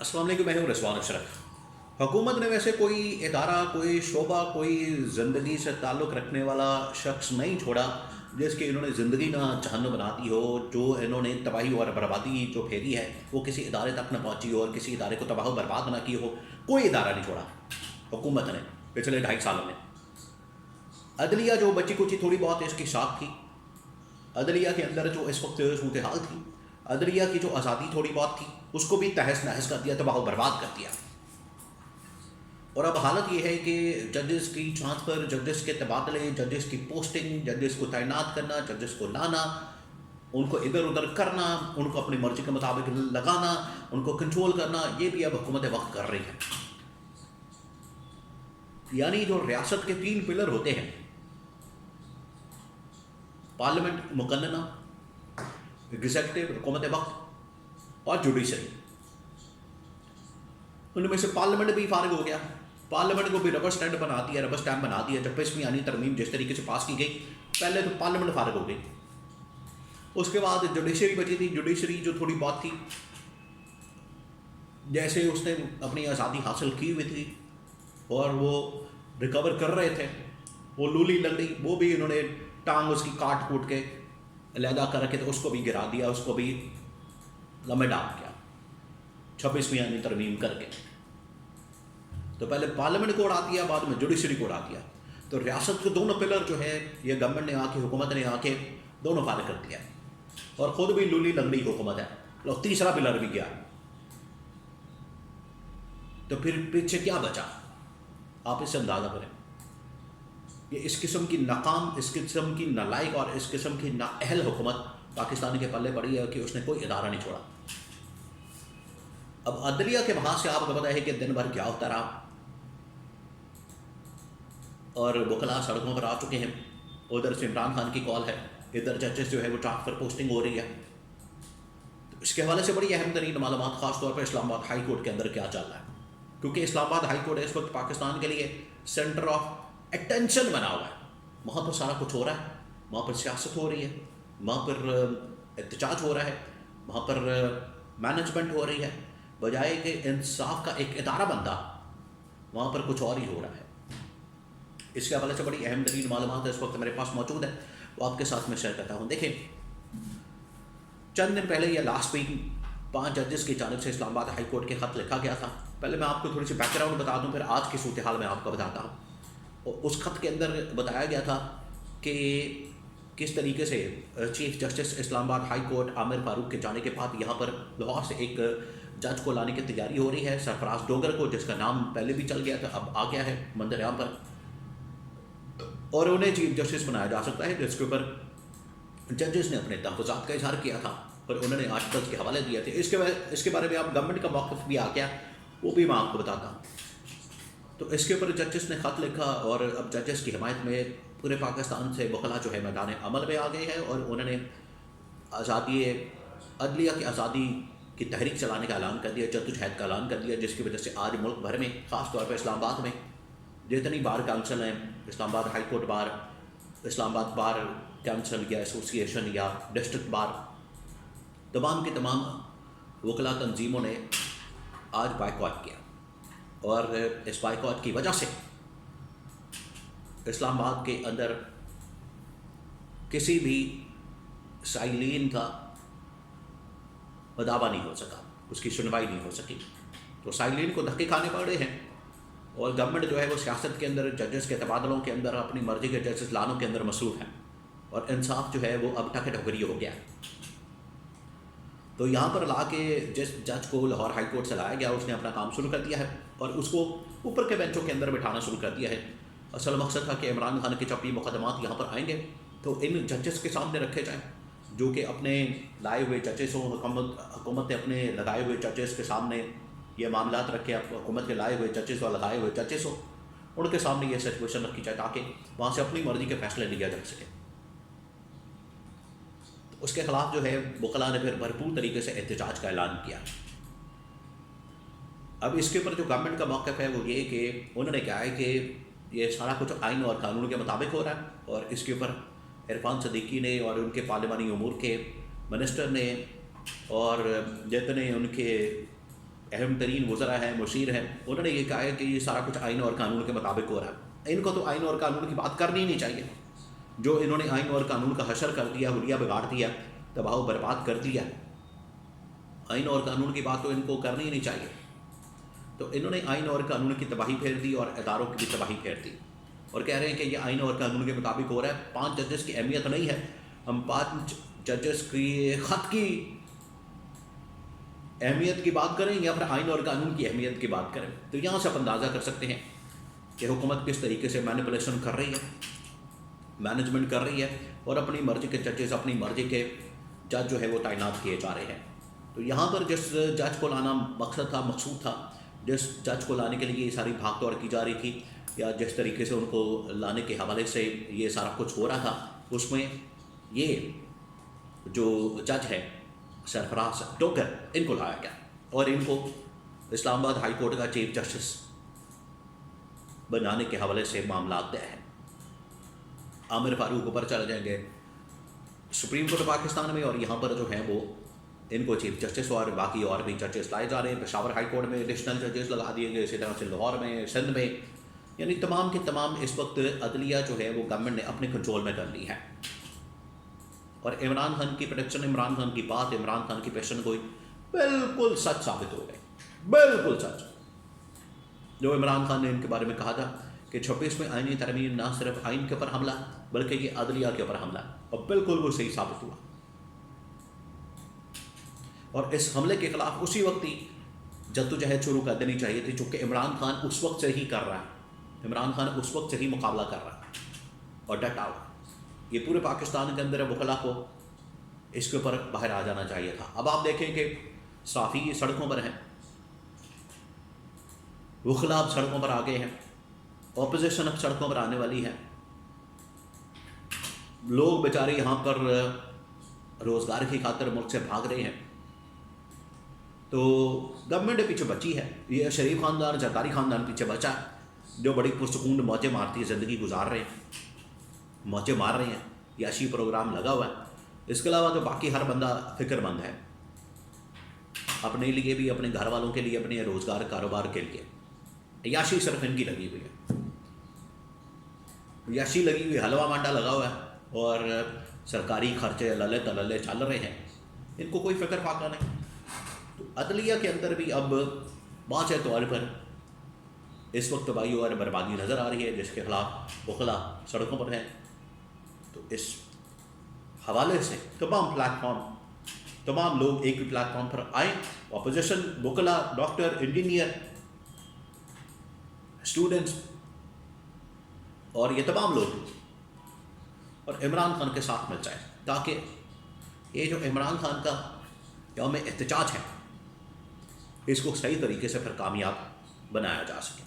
अस्सलाम वालेकुम, मैं हूँ रिजवान अशरफ। हुकूमत ने वैसे कोई इदारा, कोई शोबा, कोई ज़िंदगी से ताल्लुक़ रखने वाला शख्स नहीं छोड़ा जिसकी इन्होंने ज़िंदगी ना जहन्नुम बना दी हो। जो इन्होंने तबाही और बर्बादी जो फेरी है वो किसी इदारे तक न पहुँची हो और किसी इदारे को तबाह बर्बाद ना की हो। कोई इदारा नहीं छोड़ा हुकूमत ने पिछले 2.5 सालों में। अदलिया जो बची कुची थोड़ी बहुत इसकी शाख थी, अदलिया के अंदर जो इस वक्त सूरत हाल थी, अदलिया की जो आज़ादी थोड़ी बहुत थी उसको भी तहस नहस कर दिया, तबाह बर्बाद कर दिया। और अब हालत ये है कि जजेस की ट्रांसफ़र, जजेस के तबादले, जजेस की पोस्टिंग, जजेस को तैनात करना, जजेस को लाना, उनको इधर उधर करना, उनको अपनी मर्ज़ी के मुताबिक लगाना, उनको कंट्रोल करना, ये भी अब हुकूमत वक्त कर रही है। यानी जो रियासत के 3 पिलर होते हैं, पार्लियामेंट मुकन्नना, एग्जीक्यूटिव हुकूमत वक्त और जुडिशरी, उनमें से पार्लियामेंट भी फारिग हो गया। पार्लियामेंट को भी रबर स्टैंप बना दिया जब इसमें यानी तरमीम जिस तरीके से पास की गई, पहले तो पार्लियामेंट फारिग हो गई। उसके बाद जुडिशरी बची थी, जुडिशरी जो थोड़ी बहुत थी, जैसे उसने अपनी आज़ादी हासिल की हुई थी और वो रिकवर कर रहे थे, वो लूली लग रही, वो भी इन्होंने टांग उसकी काट कूट के अलहदा कर रखे थे, उसको भी गिरा दिया, उसको भी लम्बे डाल किया 26वीं यानी तरमीम करके। तो पहले पार्लियामेंट को उड़ा दिया, बाद में जुडिशरी को उड़ा दिया। तो रियासत के दोनों पिलर जो है ये गवर्नमेंट ने आके, हुकूमत ने आके दोनों फारिग कर दिया और ख़ुद भी लूली लंगड़ी हुकूमत है। लो तीसरा पिलर भी गया, तो फिर पीछे क्या बचा? आप इससे अंदाज़ा करें। ये इस किस्म की नाकाम, इस किस्म की नालायक और इस किस्म की नाअहल हुकूमत पाकिस्तान के पल्ले पड़ी है कि उसने कोई इदारा नहीं छोड़ा। अब अदलिया के वहाँ से आपको पता है कि दिन भर क्या होता रहा और वकला सड़कों पर आ चुके हैं। उधर से इमरान खान की कॉल है, इधर जजेस जो है वो ट्रांसफ़र पोस्टिंग हो रही है। तो इसके हवाले से बड़ी अहम तरीन मालूमात ख़ास तौर पर इस्लामाबाद हाई कोर्ट के अंदर क्या चल रहा है, क्योंकि इस्लामाबाद हाई कोर्ट इस वक्त पाकिस्तान के लिए सेंटर ऑफ अटेंशन बना हुआ है। वहाँ पर सारा कुछ हो रहा है, वहाँ पर सियासत हो रही है, वहाँ पर एहतजाज हो रहा है, वहाँ पर मैनेजमेंट हो रही है, बजाय कि इंसाफ का एक इदारा बनता वहाँ पर कुछ और ही हो रहा है। इसके हवाले से बड़ी अहम तरीन मालूमात इस वक्त मेरे पास मौजूद है, वो आपके साथ में शेयर करता हूँ। देखें, चंद दिन पहले या लास्ट वीक 5 जजेस की जानिब से इस्लामाबाद हाई कोर्ट के ख़त लिखा गया था। पहले मैं आपको थोड़ी सी बैकग्राउंड बता दूँ, फिर आज की सूरत हाल मैं आपको बताता हूँ। उस ख़त के अंदर बताया गया था कि किस तरीके से chief justice Islamabad high court Aamir Farooq के जाने के बाद यहाँ पर लाहौर से एक जज को लाने की तैयारी हो रही है, सरफराज डोगर को, जिसका नाम पहले भी चल गया था, अब आ गया है मंदरयाम पर, और उन्हें चीफ जस्टिस बनाया जा सकता है, जिसके ऊपर जजेस ने अपने तहफ़्फ़ुज़ात का इजहार किया था और उन्होंने आर्टिकल्स के हवाले दिए थे। इसके बारे में आप गवर्नमेंट का मौक़िफ़ भी आ गया, वो भी मैं आपको बताता हूँ। तो इसके ऊपर जजेस ने ख़त लिखा और अब जजेस की हिमायत में पूरे पाकिस्तान से वकला जो है मैदान अमल में आ गए हैं और उन्होंने आज़ादी अदलिया की आज़ादी की तहरीक चलाने का ऐलान कर दिया, जद्दोजहद का ऐलान कर दिया, जिसकी वजह से आज मुल्क भर में, ख़ास तौर पर इस्लामाबाद में जितनी बार काउंसिल हैं, Islamabad high court bar, Islamabad bar council या एसोसिएशन या डिस्ट्रिक्ट बार, तमाम के तमाम वकला तंजीमों ने आज बाइकॉट किया। और इस बाइकॉट की वजह से इस्लामाबाद के अंदर किसी भी साइलिन का दावा नहीं हो सका, उसकी सुनवाई नहीं हो सकी। तो साइलिन को धक्के खाने पड़े हैं और गवर्नमेंट जो है वो सियासत के अंदर, जजेस के तबादलों के अंदर, अपनी मर्ज़ी के जजेस लानों के अंदर मसरूफ़ है और इंसाफ जो है वो अब टके ठोकरी हो गया। तो यहाँ पर ला के जिस जज को लाहौर हाई कोर्ट से लाया गया, उसने अपना काम शुरू कर दिया है और उसको ऊपर के बेंचों के अंदर बिठाना शुरू कर दिया है। असल मकसद था कि इमरान खान के जब ये मुकदमात यहाँ पर आएंगे तो इन जजेस के सामने रखे जाएँ, जो कि अपने लाए हुए जजेस हों, हुकूमत ने अपने लगाए हुए जजेस के सामने ये मामलात रखे, हुकूमत के लाए हुए जजेस और लगाए हुए जजेस हों, उनके सामने ये सिचुएशन रखी जाए ताकि वहाँ से अपनी मर्ज़ी के फ़ैसले लिया जा सके। तो उसके ख़िलाफ़ जो है वकला ने फिर भरपूर तरीके से एहतजाज का ऐलान किया। अब इसके ऊपर जो गवर्नमेंट का मौक़िफ़ है वो ये कि उन्होंने कहा है कि ये सारा कुछ आइन और कानून के मुताबिक हो रहा है और इसके ऊपर इरफान सदीकी ने और उनके पार्लिमानी उमूर के मिनिस्टर ने और जितने उनके اہم ترین وزراء ہیں، مشیر ہیں، انہوں نے یہ کہا ہے کہ یہ سارا کچھ آئین اور قانون کے مطابق ہو رہا ہے. ان کو تو آئین اور قانون کی بات کرنی ہی نہیں چاہیے. جو انہوں نے آئین اور قانون کا حشر کر دیا، حلیہ بگاڑ دیا، تباہ و برباد کر دیا، آئین اور قانون کی بات تو ان کو کرنی ہی نہیں چاہیے. تو انہوں نے آئین اور قانون کی تباہی پھیر دی اور اداروں کی بھی تباہی پھیر دی، اور کہہ رہے ہیں کہ یہ آئین اور قانون کے مطابق ہو رہا ہے. 5 ججز کی اہمیت نہیں ہے، ہم 5 ججز کی خط کی اہمیت کی بات کریں یا پھر آئین اور قانون کی اہمیت کی بات کریں. تو یہاں سے آپ اندازہ کر سکتے ہیں کہ حکومت کس طریقے سے مینیپولیشن کر رہی ہے، مینجمنٹ کر رہی ہے، اور اپنی مرضی کے ججز، اپنی مرضی کے جج جو ہے وہ تعینات کیے جا رہے ہیں. تو یہاں پر جس جج کو لانا مقصد تھا، مقصود تھا، جس جج کو لانے کے لیے یہ ساری بھاگ دوڑ کی جا رہی تھی، یا جس طریقے سے ان کو لانے کے حوالے سے یہ سارا کچھ ہو رہا تھا، اس میں یہ جو جج ہے سرفراز ڈوگر، ان کو لایا گیا اور ان کو اسلام آباد ہائی کورٹ کا چیف جسٹس بنانے کے حوالے سے معاملات طے ہیں. عامر فاروق اوپر چلے جائیں گے سپریم کورٹ پاکستان میں، اور یہاں پر جو ہیں وہ ان کو چیف جسٹس اور باقی اور بھی ججز لائے جا رہے ہیں. پشاور ہائی کورٹ میں ایڈیشنل ججز لگا دیے گئے، اسی طرح سے لاہور میں، سندھ میں، یعنی تمام کے تمام اس وقت عدلیہ جو ہے وہ گورنمنٹ نے اپنے کنٹرول میں کر لی ہے. اور عمران خان کی پریڈکشن، عمران خان کی بات، عمران خان کی پیشن گوئی بالکل سچ ثابت ہو گئی، بالکل سچ. جو عمران خان نے ان کے بارے میں کہا تھا کہ 26ویں آئینی ترمیم نہ صرف آئین کے اوپر حملہ بلکہ یہ عدلیہ کے اوپر حملہ، اور بالکل وہ صحیح ثابت ہوا. اور اس حملے کے خلاف اسی وقت ہی جدوجہد شروع کر دینی چاہیے تھی، چونکہ عمران خان اس وقت سے ہی کر رہا ہے، عمران خان اس وقت سے ہی مقابلہ کر رہا ہے اور ڈٹا ہوا. یہ پورے پاکستان کے اندر وکلا کو اس کے اوپر باہر آ جانا چاہیے تھا. اب آپ دیکھیں کہ صحافی سڑکوں پر ہیں، وکلا اب سڑکوں پر آ گئے ہیں، اپوزیشن اب سڑکوں پر آنے والی ہے. لوگ بیچارے یہاں پر روزگار کی خاطر ملک سے بھاگ رہے ہیں. تو گورنمنٹ پیچھے بچی ہے، یہ شریف خاندان، زرداری خاندان پیچھے بچا ہے، جو بڑی پرسکون موجیں مارتی زندگی گزار رہے ہیں، موجیں مار رہے ہیں، یاشی پروگرام لگا ہوا ہے. اس کے علاوہ تو باقی ہر بندہ فکر مند ہے اپنے لیے بھی، اپنے گھر والوں کے لیے، اپنے روزگار کاروبار کے لیے. یاشی صرف ان کی لگی ہوئی ہے، یاشی لگی ہوئی، حلوہ مانڈا لگا ہوا ہے، اور سرکاری خرچے للے تللے چل رہے ہیں، ان کو کوئی فکر فاقہ نہیں. تو عدلیہ کے اندر بھی اب واضح طور پر اس وقت تباہی اور بربادی نظر آ رہی ہے، جس کے خلاف وکلا سڑکوں پر ہیں. تو اس حوالے سے تمام پلیٹ فارم، تمام لوگ ایک ہی پلیٹ فارم پر آئیں، اپوزیشن، وکلا، ڈاکٹر، انجینئر، اسٹوڈنٹس، اور یہ تمام لوگ، اور عمران خان کے ساتھ مل جائیں، تاکہ یہ جو عمران خان کا یوم احتجاج ہے اس کو صحیح طریقے سے پھر کامیاب بنایا جا سکے.